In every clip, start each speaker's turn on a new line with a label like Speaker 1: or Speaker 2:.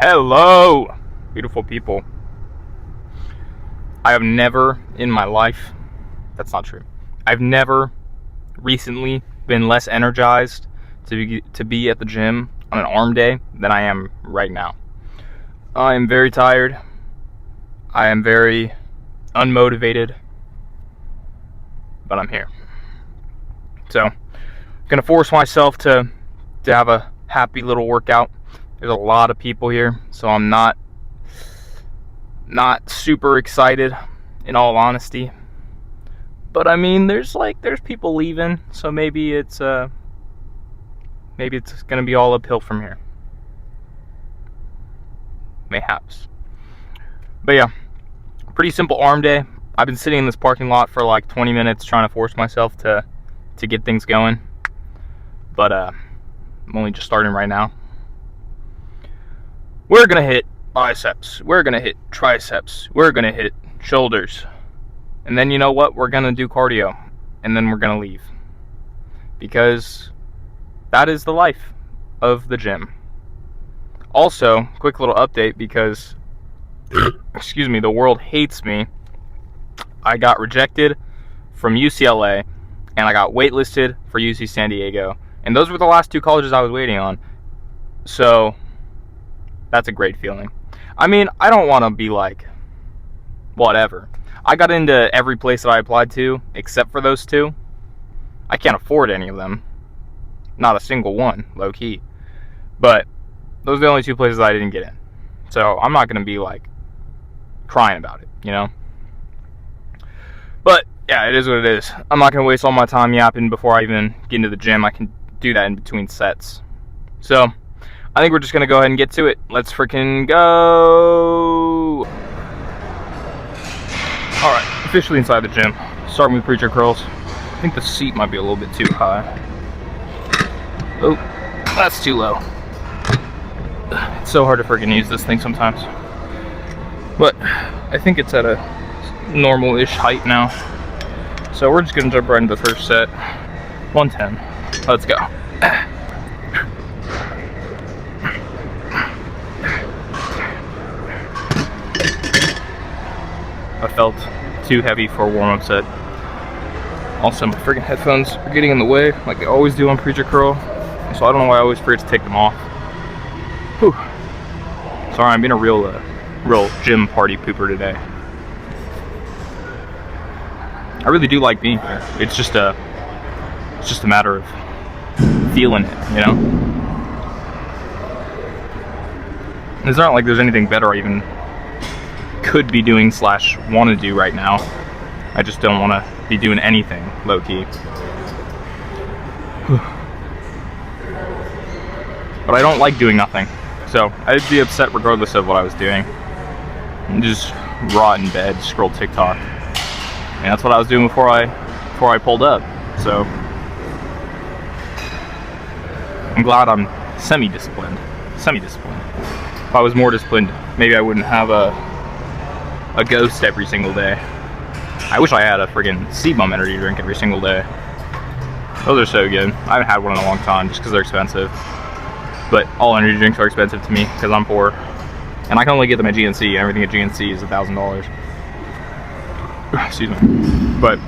Speaker 1: Hello, beautiful people. I have never in my life, that's not true, I've never recently been less energized to be at the gym on an arm day than I am right now. I am very tired. I am very unmotivated, but I'm here. So, I'm gonna force myself to have a happy little workout. There's a lot of people here, so I'm not super excited, in all honesty. But I mean, there's people leaving, so maybe it's gonna be all uphill from here. Mayhaps. But yeah, pretty simple arm day. I've been sitting in this parking lot for like 20 minutes trying to force myself to get things going. But I'm only just starting right now. We're gonna hit biceps, we're gonna hit triceps, we're gonna hit shoulders. And then you know what? We're gonna do cardio. And then we're gonna leave. Because that is the life of the gym. Also, quick little update because excuse me, the world hates me. I got rejected from UCLA and I got waitlisted for UC San Diego. And those were the last two colleges I was waiting on. So that's a great feeling. I mean, I don't want to be like, whatever. I got into every place that I applied to, except for those two. I can't afford any of them. Not a single one, low key. But those are the only two places I didn't get in. So I'm not going to be like, crying about it, you know? But, yeah, it is what it is. I'm not going to waste all my time yapping before I even get into the gym. I can do that in between sets. So I think we're just gonna go ahead and get to it. Let's freaking go! Alright, officially inside the gym. Starting with preacher curls. I think the seat might be a little bit too high. Oh, that's too low. It's so hard to freaking use this thing sometimes. But I think it's at a normal-ish height now. So we're just gonna jump right into the first set. 110. Let's go. I felt too heavy for a warm-up set. Also, my freaking headphones are getting in the way, like they always do on preacher curl. So I don't know why I always forget to take them off. Whew. Sorry, I'm being a real gym party pooper today. I really do like being here. It's just a matter of feeling it, you know? It's not like there's anything better I even could be doing / want to do right now. I just don't want to be doing anything low-key. But I don't like doing nothing. So I'd be upset regardless of what I was doing. And just rot in bed, scroll TikTok. And that's what I was doing before I pulled up. So I'm glad I'm semi-disciplined. If I was more disciplined, maybe I wouldn't have a Ghost every single day. I wish I had a friggin' CBum energy drink every single day. Those are so good. I haven't had one in a long time just because they're expensive. But all energy drinks are expensive to me because I'm poor. And I can only get them at GNC. Everything at GNC is $1,000. Excuse me. But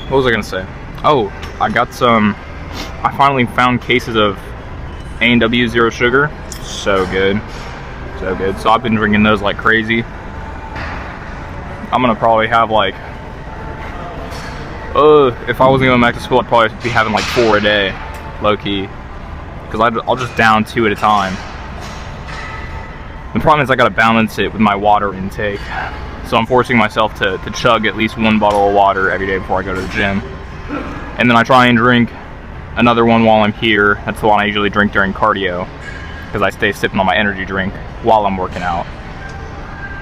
Speaker 1: what was I gonna say? Oh, I finally found cases of A&W Zero Sugar. So good. So good. So I've been drinking those like crazy. I'm gonna probably have like, if I wasn't going back to school, I'd probably be having like 4 a day, low key. Because I'll just down 2 at a time. The problem is I gotta balance it with my water intake. So I'm forcing myself to chug at least 1 bottle of water every day before I go to the gym. And then I try and drink another one while I'm here. That's the one I usually drink during cardio. Because I stay sipping on my energy drink while I'm working out.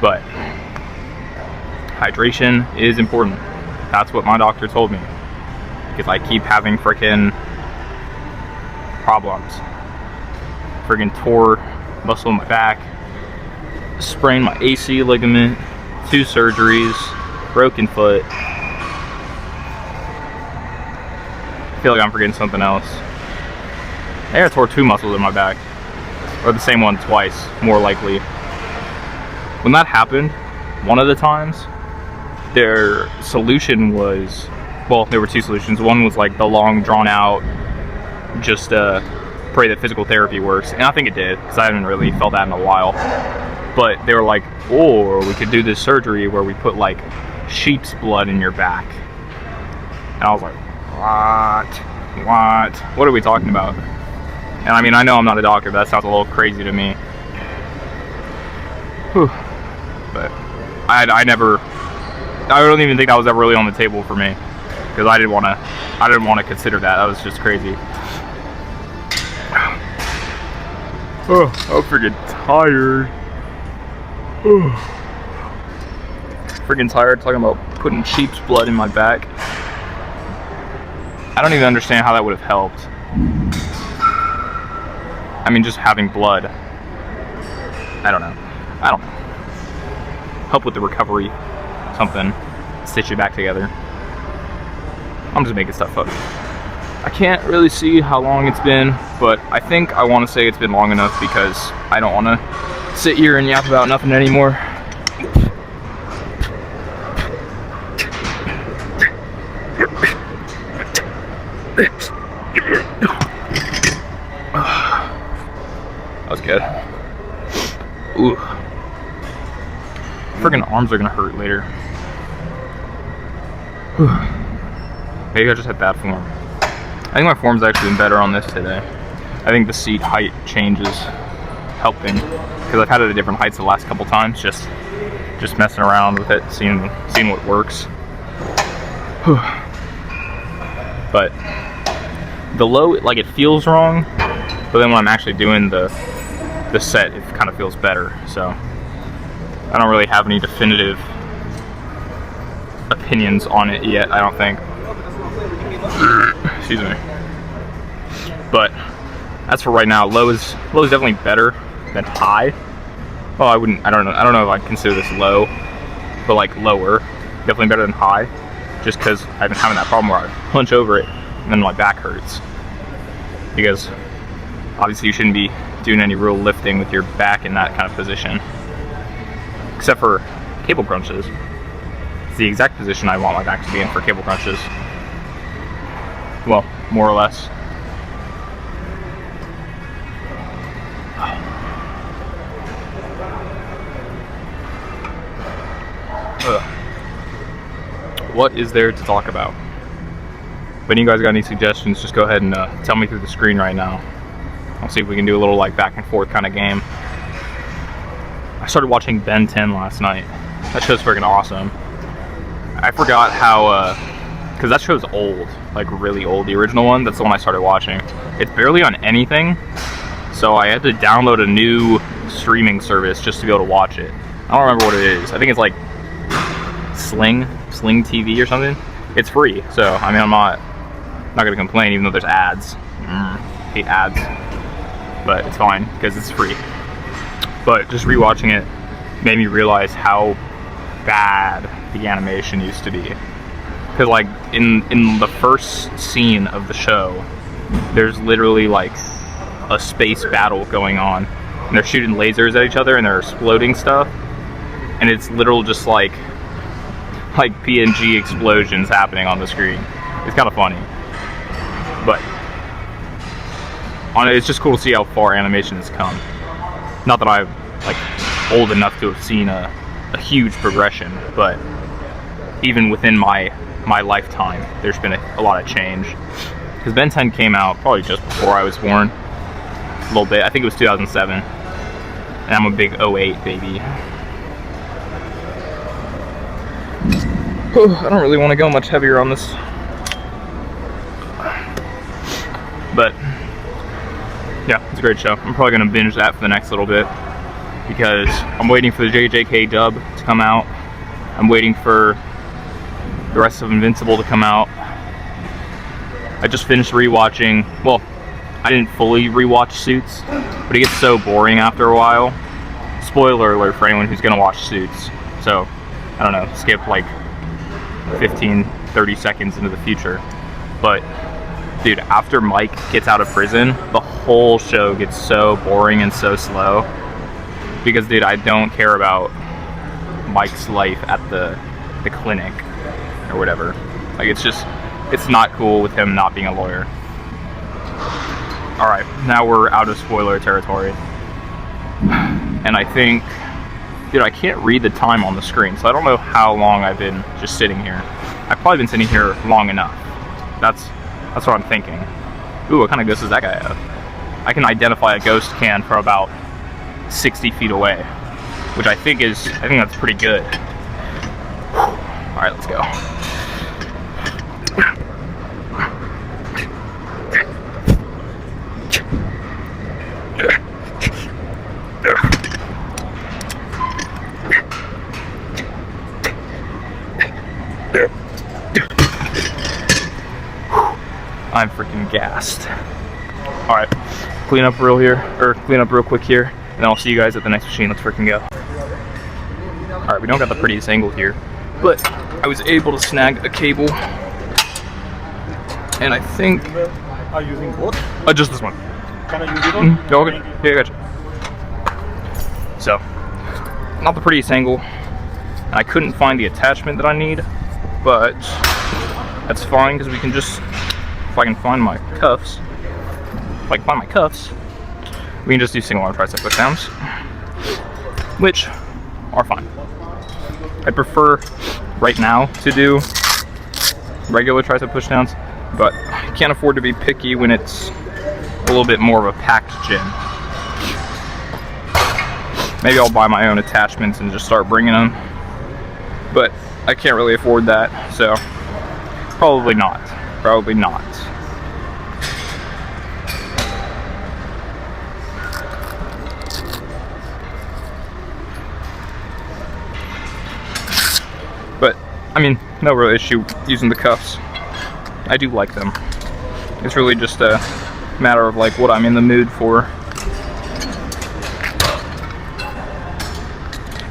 Speaker 1: But hydration is important. That's what my doctor told me. Because I keep having frickin' problems. Friggin' tore muscle in my back. Sprained my AC ligament. 2 surgeries. Broken foot. I feel like I'm forgetting something else. I tore 2 muscles in my back. or the same one twice, more likely. When that happened, one of the times, their solution was, well, there were two solutions. One was like the long, drawn out, just pray that physical therapy works, and I think it did, because I haven't really felt that in a while. But they were like, or we could do this surgery where we put like sheep's blood in your back. And I was like, what are we talking about? And I mean, I know I'm not a doctor, but that sounds a little crazy to me. Whew. But I don't even think that was ever really on the table for me, because I didn't want to consider that. That was just crazy. Oh, I'm freaking tired. Freaking tired talking about putting sheep's blood in my back. I don't even understand how that would have helped. I mean, just having blood. I don't know. Help with the recovery, something. Stitch it back together. I'm just making stuff up. I can't really see how long it's been, but I think I want to say it's been long enough, because I don't want to sit here and yap about nothing anymore. That was good. Ooh. Friggin' arms are gonna hurt later. Whew. Maybe I just had bad form. I think my form's actually been better on this today. I think the seat height changes helping, because I've had it at different heights the last couple times, just messing around with it, seeing what works. Whew. But the low, like, it feels wrong, but then when I'm actually doing the set, it kind of feels better. So I don't really have any definitive opinions on it yet, I don't think. Excuse me. But as for right now, low is definitely better than high. Well, I don't know if I'd consider this low, but like lower, definitely better than high, just because I've been having that problem where I hunch over it and then my back hurts. Because obviously you shouldn't be doing any real lifting with your back in that kind of position, except for cable crunches. It's the exact position I want my back to be in for cable crunches. Well, more or less. What is there to talk about? If any of you guys got any suggestions, just go ahead and tell me through the screen right now. I'll see if we can do a little like back and forth kind of game. I started watching Ben 10 last night. That show's freaking awesome. I forgot how, because that show's old, like really old. The original one, that's the one I started watching. It's barely on anything, so I had to download a new streaming service just to be able to watch it. I don't remember what it is. I think it's like Sling TV or something. It's free, so I mean, I'm not gonna complain, even though there's ads. Hate ads, but it's fine because it's free. But just rewatching it made me realize how bad the animation used to be. Because like in the first scene of the show, there's literally like a space battle going on, and they're shooting lasers at each other and they're exploding stuff, and it's literal just like PNG explosions happening on the screen. It's kind of funny, but it's just cool to see how far animation has come. Not that I'm like old enough to have seen a huge progression, but even within my lifetime, there's been a lot of change. Because Ben 10 came out probably just before I was born, a little bit. I think it was 2007, and I'm a big 08 baby. I don't really want to go much heavier on this, but yeah, it's a great show. I'm probably going to binge that for the next little bit, because I'm waiting for the JJK dub to come out. I'm waiting for the rest of Invincible to come out. I just finished rewatching, well, I didn't fully rewatch Suits, but it gets so boring after a while. Spoiler alert for anyone who's going to watch Suits. So, I don't know, skip like 15-30 seconds into the future. But dude, after Mike gets out of prison, the whole show gets so boring and so slow. Because, dude, I don't care about Mike's life at the clinic or whatever. Like, it's not cool with him not being a lawyer. Alright, now we're out of spoiler territory. And I think, dude, I can't read the time on the screen, so I don't know how long I've been just sitting here. I've probably been sitting here long enough. That's what I'm thinking. Ooh, what kind of ghost does that guy have? I can identify a ghost can from about 60 feet away, which I think that's pretty good. All right, let's go. I'm freaking gassed. All right, clean up real quick here, and then I'll see you guys at the next machine. Let's freaking go. All right, we don't got the prettiest angle here, but I was able to snag a cable, and I think
Speaker 2: Are you using both?
Speaker 1: just this one.
Speaker 2: Can I use it on?
Speaker 1: No, okay. Yeah, gotcha. So, not the prettiest angle. And I couldn't find the attachment that I need, but that's fine because we can just, if I can find my cuffs, we can just do single arm tricep push downs, which are fine. I prefer right now to do regular tricep push downs, but I can't afford to be picky when it's a little bit more of a packed gym. Maybe I'll buy my own attachments and just start bringing them, but I can't really afford that, so probably not. But, I mean, no real issue using the cuffs. I do like them. It's really just a matter of like what I'm in the mood for.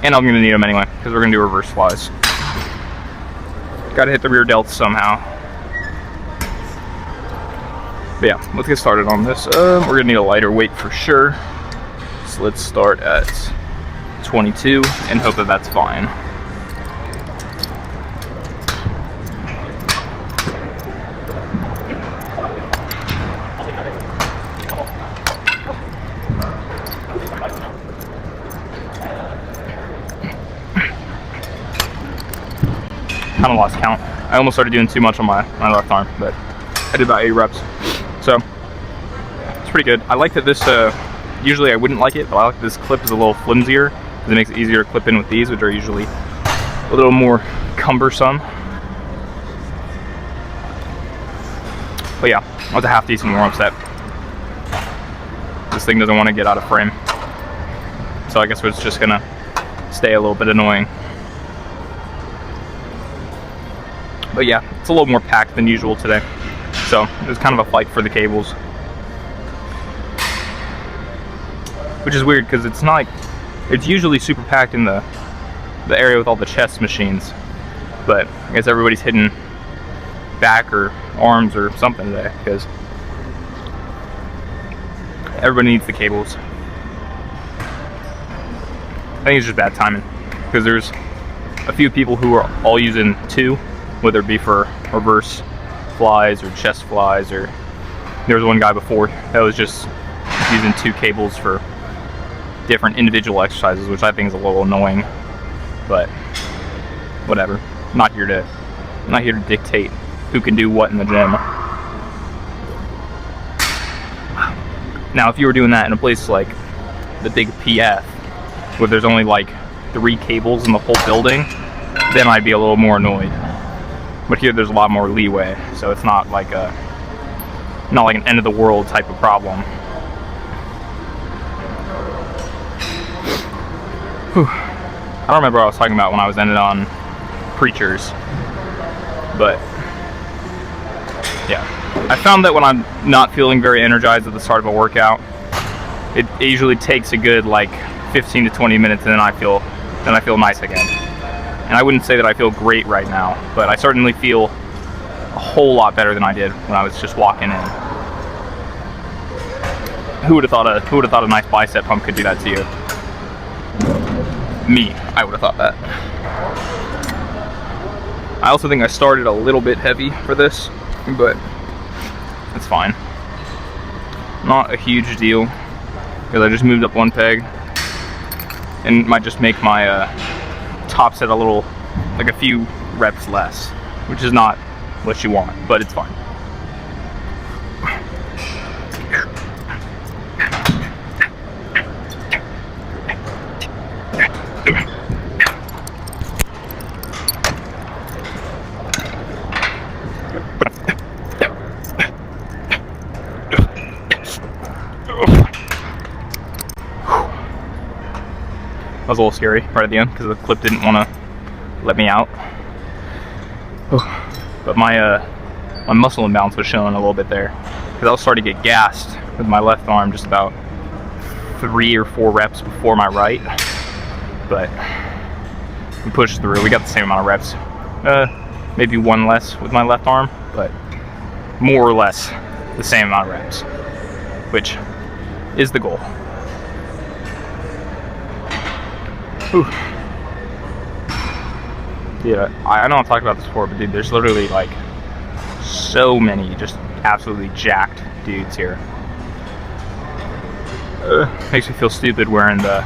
Speaker 1: And I'm gonna need them anyway, because we're gonna do reverse flies. Gotta hit the rear delts somehow. But yeah, let's get started on this. We're gonna need a lighter weight for sure. So let's start at 22 and hope that that's fine. Kind of lost count. I almost started doing too much on my left arm, but I did about 8 reps. So it's pretty good. I like that this, usually I wouldn't like it, but I like this clip is a little flimsier because it makes it easier to clip in with these, which are usually a little more cumbersome. But yeah, that was a half decent warm-up set. This thing doesn't want to get out of frame. So I guess it's just gonna stay a little bit annoying. But yeah, it's a little more packed than usual today. So it was kind of a fight for the cables. Which is weird because it's not like, it's usually super packed in the area with all the chest machines. But I guess everybody's hitting back or arms or something today because everybody needs the cables. I think it's just bad timing because there's a few people who are all using 2, whether it be for reverse flies or chest flies, or there was one guy before that was just using 2 cables for different individual exercises, which I think is a little annoying, but whatever. I'm not here to dictate who can do what in the gym. Now, if you were doing that in a place like the big PF, where there's only like 3 cables in the whole building, then I'd be a little more annoyed. But here there's a lot more leeway, so it's not like an end of the world type of problem. Whew. I don't remember what I was talking about when I was ending on preachers, but yeah. I found that when I'm not feeling very energized at the start of a workout, it usually takes a good like 15 to 20 minutes, and then I feel nice again. And I wouldn't say that I feel great right now, but I certainly feel a whole lot better than I did when I was just walking in. Who would have thought a nice bicep pump could do that to you? Me, I would have thought that. I also think I started a little bit heavy for this, but it's fine. Not a huge deal, because I just moved up one peg, and might just make my top set a little, like a few reps less, which is not what you want, but it's fine. That was a little scary right at the end because the clip didn't want to let me out. But my muscle imbalance was showing a little bit there because I was starting to get gassed with my left arm just about 3 or 4 reps before my right. But we pushed through. We got the same amount of reps. Maybe 1 less with my left arm, but more or less the same amount of reps, which is the goal. Whew. Yeah, I know I've talked about this before, but dude, there's literally like so many just absolutely jacked dudes here. Makes me feel stupid wearing the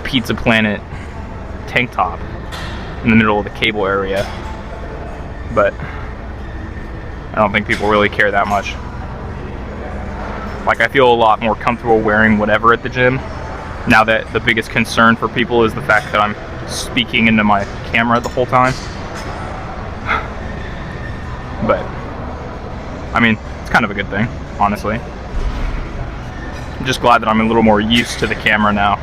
Speaker 1: Pizza Planet tank top in the middle of the cable area, but I don't think people really care that much. Like, I feel a lot more comfortable wearing whatever at the gym now that the biggest concern for people is the fact that I'm speaking into my camera the whole time. But I mean, it's kind of a good thing, honestly. I'm just glad that I'm a little more used to the camera now.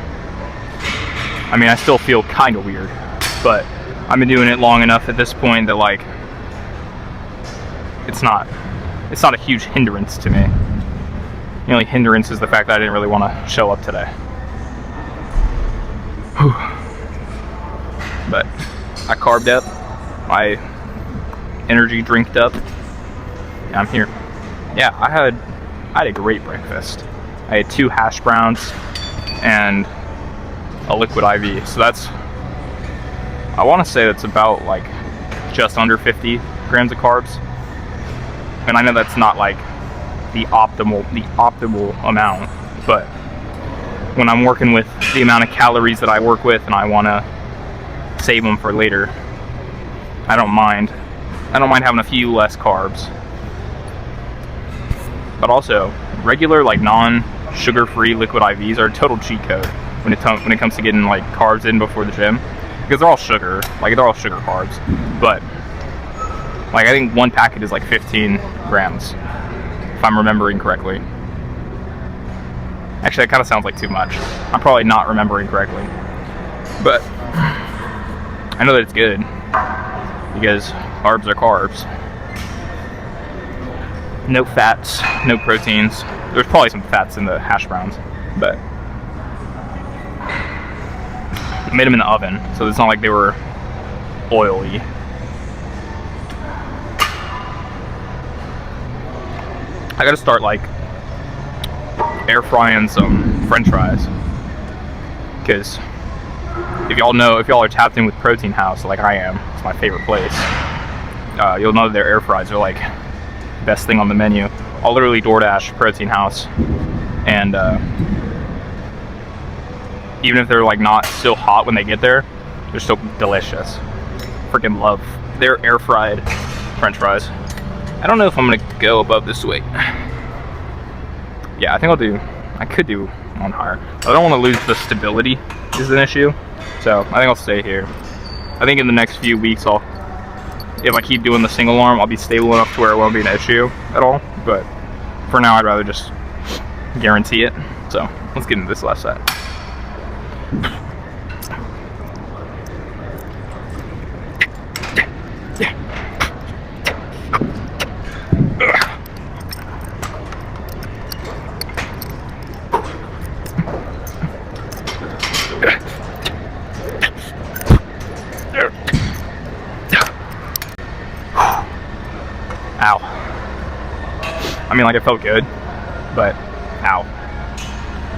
Speaker 1: I mean, I still feel kind of weird, but I've been doing it long enough at this point that, like, it's not a huge hindrance to me. The only hindrance is the fact that I didn't really want to show up today. Whew. But I carved up, my energy drinked up, and I'm here. Yeah, I had a great breakfast. I had 2 hash browns and a liquid IV. So that's, I want to say that's about like just under 50 grams of carbs. And I know that's not like the optimal amount, but when I'm working with the amount of calories that I work with and I want to save them for later, I don't mind having a few less carbs. But also, regular, like, non-sugar-free liquid IVs are a total cheat code when it comes to getting, like, carbs in before the gym, because they're all sugar, like, they're all sugar carbs. But like, I think one packet is like 15 grams, if I'm remembering correctly. Actually, that kind of sounds like too much. I'm probably not remembering correctly, but I know that it's good because carbs are carbs. No fats, no proteins. There's probably some fats in the hash browns, but I made them in the oven, so it's not like they were oily. I gotta start, like, air frying some French fries, because if y'all are tapped in with Protein House like I am, it's my favorite place, you'll know their air fries are like best thing on the menu. I'll literally DoorDash Protein House, and even if they're like not still hot when they get there, they're still delicious. Freaking love their air fried French fries. I don't know if I'm gonna go above this weight. Yeah, I think I could do one higher. I don't want to lose the stability is an issue, so I think I'll stay here. I think in the next few weeks, if I keep doing the single arm, I'll be stable enough to where it won't be an issue at all. But for now, I'd rather just guarantee it. So let's get into this last set. Ow. I mean, like, it felt good, but Ow.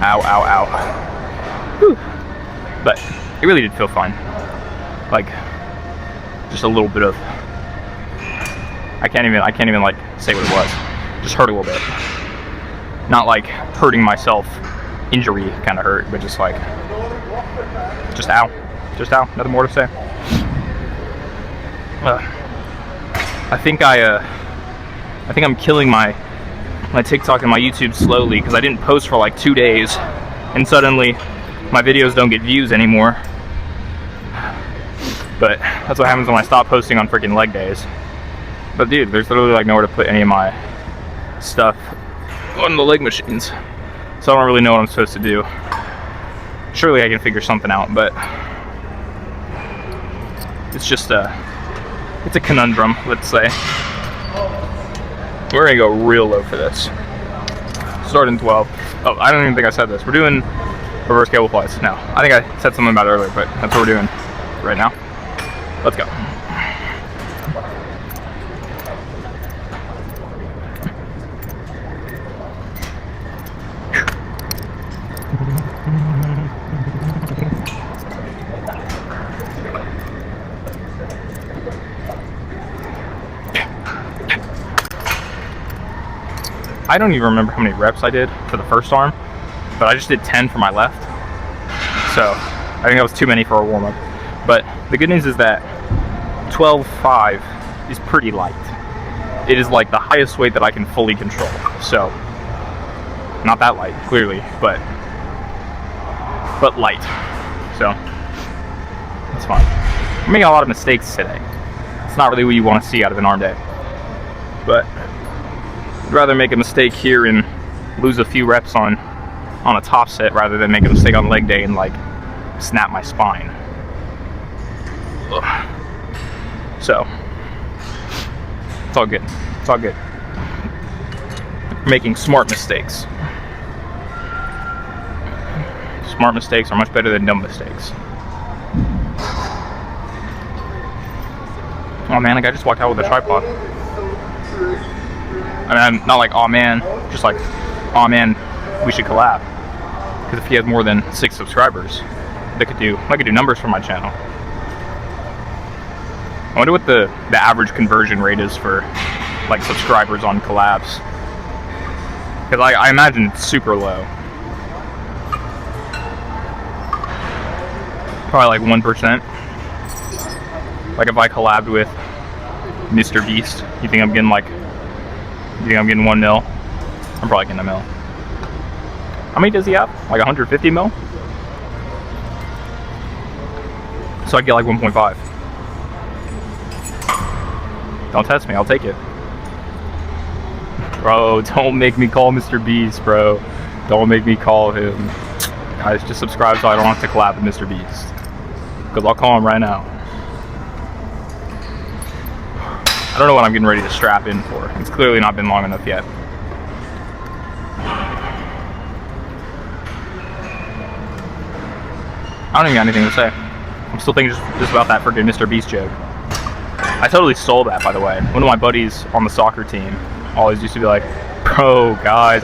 Speaker 1: Ow, ow, ow. Whew. But it really did feel fine. Like, just a little bit of, I can't even like say what it was. Just hurt a little bit. Not like hurting myself, injury kind of hurt, but just like, just ow. Just ow. Nothing more to say. I think I'm killing my TikTok and my YouTube slowly because I didn't post for like 2 days, and suddenly my videos don't get views anymore. But that's what happens when I stop posting on freaking leg days. But dude, there's literally like nowhere to put any of my stuff on the leg machines, so I don't really know what I'm supposed to do. Surely I can figure something out, but it's just it's a conundrum, let's say. We're gonna go real low for this. Starting 12. Oh, I don't even think I said this. We're doing reverse cable flies now. I think I said something about it earlier, but that's what we're doing right now. Let's go. I don't even remember how many reps I did for the first arm, but I just did 10 for my left. So I think that was too many for a warm-up. But the good news is that 12.5 is pretty light. It is like the highest weight that I can fully control. So not that light, clearly, but light. So it's fine. I'm making a lot of mistakes today. It's not really what you want to see out of an arm day. But I'd rather make a mistake here and lose a few reps on a top set rather than make a mistake on leg day and like snap my spine. Ugh. So it's all good. It's all good. Making smart mistakes. Smart mistakes are much better than dumb mistakes. Oh man, a guy just walked out with a tripod. I mean, not like, oh man, just like, oh man, we should collab. Because if he has more than 6 subscribers, I could do numbers for my channel. I wonder what the average conversion rate is for like subscribers on collabs. Because I imagine it's super low. Probably like 1%. Like if I collabed with Mr. Beast, you think I'm getting like, you think I'm getting 1 mil? I'm probably getting a mil. How many does he have? Like 150 mil? So I get like 1.5. Don't test me, I'll take it. Bro, don't make me call Mr. Beast, bro. Don't make me call him. Guys, just subscribe so I don't have to collab with Mr. Beast. Because I'll call him right now. I don't know what I'm getting ready to strap in for. It's clearly not been long enough yet. I don't even got anything to say. I'm still thinking just about that freaking Mr. Beast joke. I totally stole that, by the way. One of my buddies on the soccer team always used to be like, bro, guys,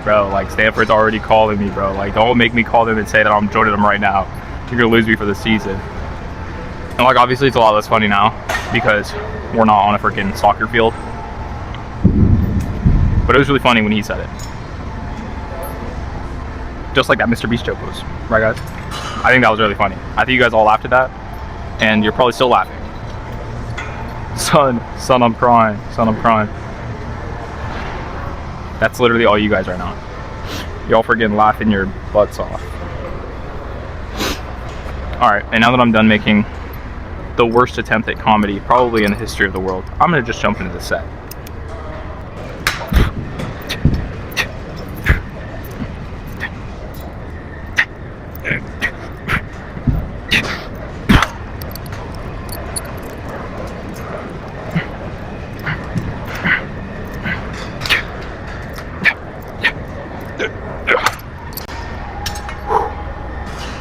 Speaker 1: bro, like, Stanford's already calling me, bro. Like, don't make me call them and say that I'm joining them right now. You're gonna lose me for the season. And, like, obviously it's a lot less funny now because we're not on a freaking soccer field. But it was really funny when he said it. Just like that Mr. Beast joke was. Right, guys? I think that was really funny. I think you guys all laughed at that. And you're probably still laughing. Son, I'm crying. Son, I'm crying. That's literally all you guys right now. Y'all freaking laughing your butts off. Alright, and now that I'm done making the worst attempt at comedy probably in the history of the world, I'm gonna just jump into the set.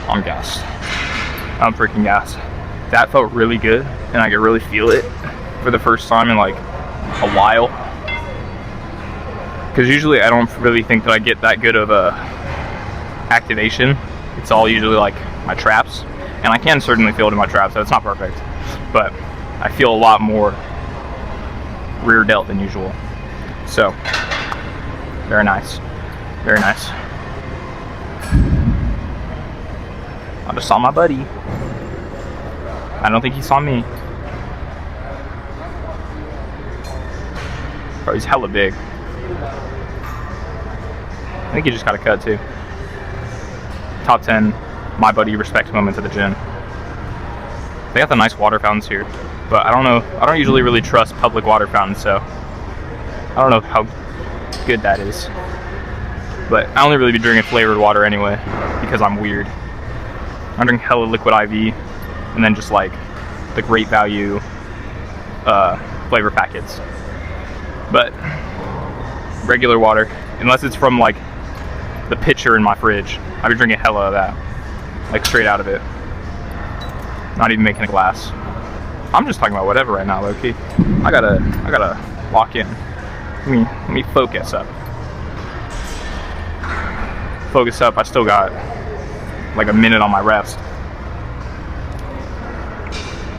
Speaker 1: I'm gassed. I'm freaking gassed. That felt really good, and I could really feel it for the first time in like a while. because usually I don't really think that I get that good of a activation. It's all usually like my traps, and I can certainly feel it in my traps, so it's not perfect, but I feel a lot more rear delt than usual. So very nice, very nice. I just saw my buddy. I don't think he saw me. Bro, he's hella big. I think he just got a cut too. Top 10 my buddy respect moments at the gym. They got the nice water fountains here, but I don't know. I don't usually really trust public water fountains, so I don't know how good that is. But I only really be drinking flavored water anyway because I'm weird. I drink hella liquid IV and then just like the Great Value flavor packets. But regular water, unless it's from like the pitcher in my fridge, I've been drinking hella of that, like straight out of it. Not even making a glass. I'm just talking about whatever right now, low-key. I gotta lock in. Let me focus up. Focus up. I still got like a minute on my rest,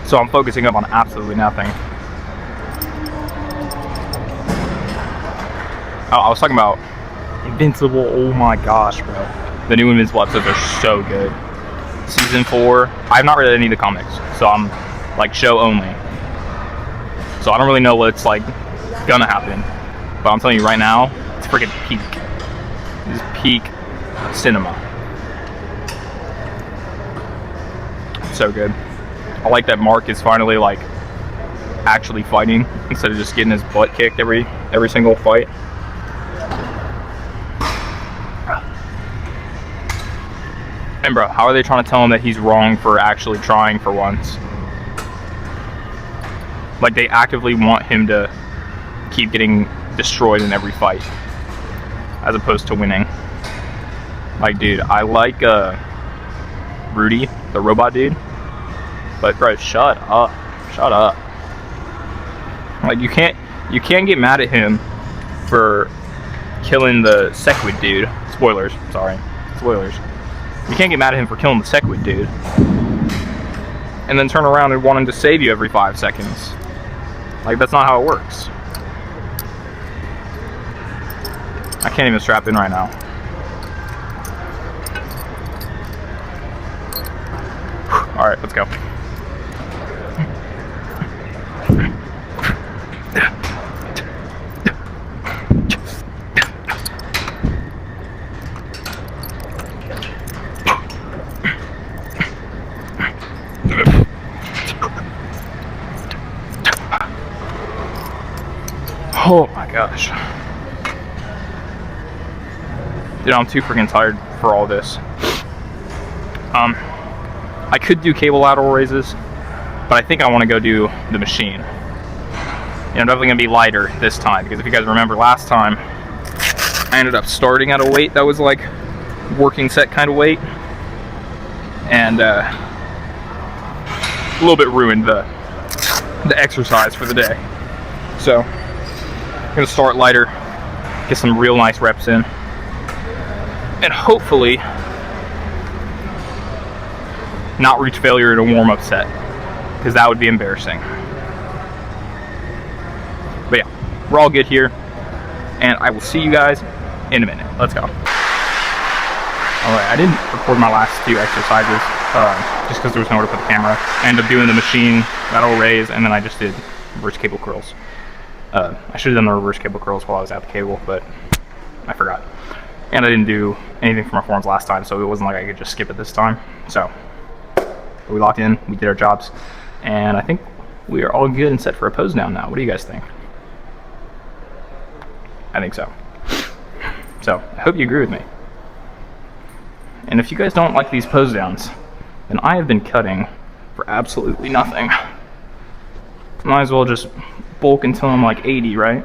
Speaker 1: so I'm focusing up on absolutely nothing. Oh, I was talking about Invincible. Oh my gosh, bro. The new Invincible episodes are so good. Season 4, I've not read any of the comics, so I'm like show only. So I don't really know what's like gonna happen. But I'm telling you right now, it's freaking peak. This is peak cinema. So good. I like that Mark is finally like actually fighting instead of just getting his butt kicked every single fight. And bro, how are they trying to tell him that he's wrong for actually trying for once? Like they actively want him to keep getting destroyed in every fight as opposed to winning. Like dude, I like Rudy, the robot dude, but bro, shut up. Like you can't get mad at him for killing the Sequid dude. Spoilers. You can't get mad at him for killing the Sequid dude and then turn around and want him to save you every 5 seconds. Like that's not how it works. I can't even strap in right now. Alright, let's go. Oh my gosh. Dude, I'm too freaking tired for all this. I could do cable lateral raises, but I think I want to go do the machine. And I'm definitely going to be lighter this time, because if you guys remember last time, I ended up starting at a weight that was like working set kind of weight, and a little bit ruined the exercise for the day. So I'm going to start lighter, get some real nice reps in, and hopefully not reach failure in a warm-up set, because that would be embarrassing. But yeah, we're all good here, and I will see you guys in a minute. Let's go. Alright, I didn't record my last 2 exercises just because there was nowhere to put the camera. I ended up doing the machine, lateral raise, and then I just did reverse cable curls. I should have done the reverse cable curls while I was at the cable, but I forgot. And I didn't do anything for my forearms last time, so it wasn't like I could just skip it this time. So we locked in, we did our jobs, and I think we are all good and set for a pose down now. What do you guys think? I think so. So I hope you agree with me. And if you guys don't like these pose downs, then I have been cutting for absolutely nothing. Might as well just bulk until I'm like 80, right?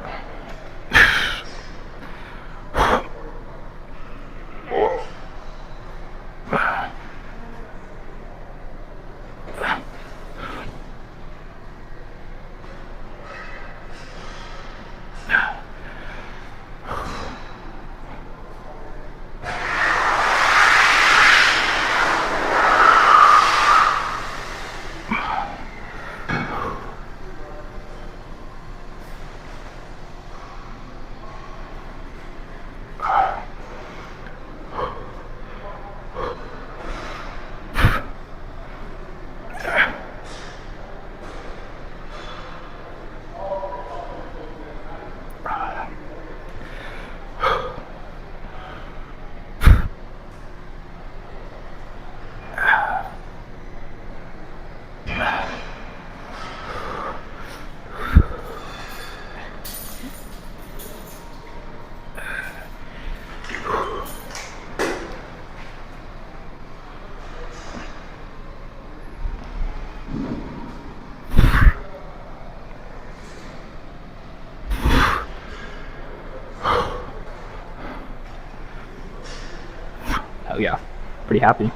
Speaker 1: Hell yeah. Pretty happy.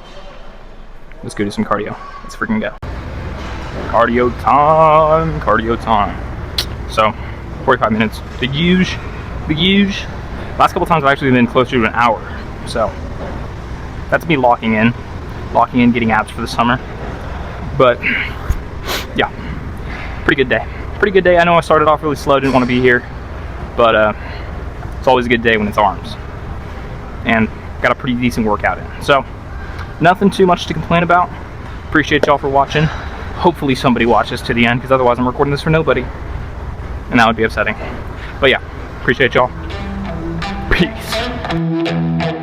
Speaker 1: Let's go do some cardio. Let's freaking go. Cardio time. Cardio time. So, 45 minutes. The huge. Last couple times I've actually been closer to an hour. So, that's me locking in, getting abs for the summer. But, yeah, pretty good day. Pretty good day. I know I started off really slow, didn't want to be here, but it's always a good day when it's arms. And got a pretty decent workout in. So, nothing too much to complain about. Appreciate y'all for watching. Hopefully somebody watches to the end, because otherwise I'm recording this for nobody. And that would be upsetting. But yeah, appreciate y'all. Peace.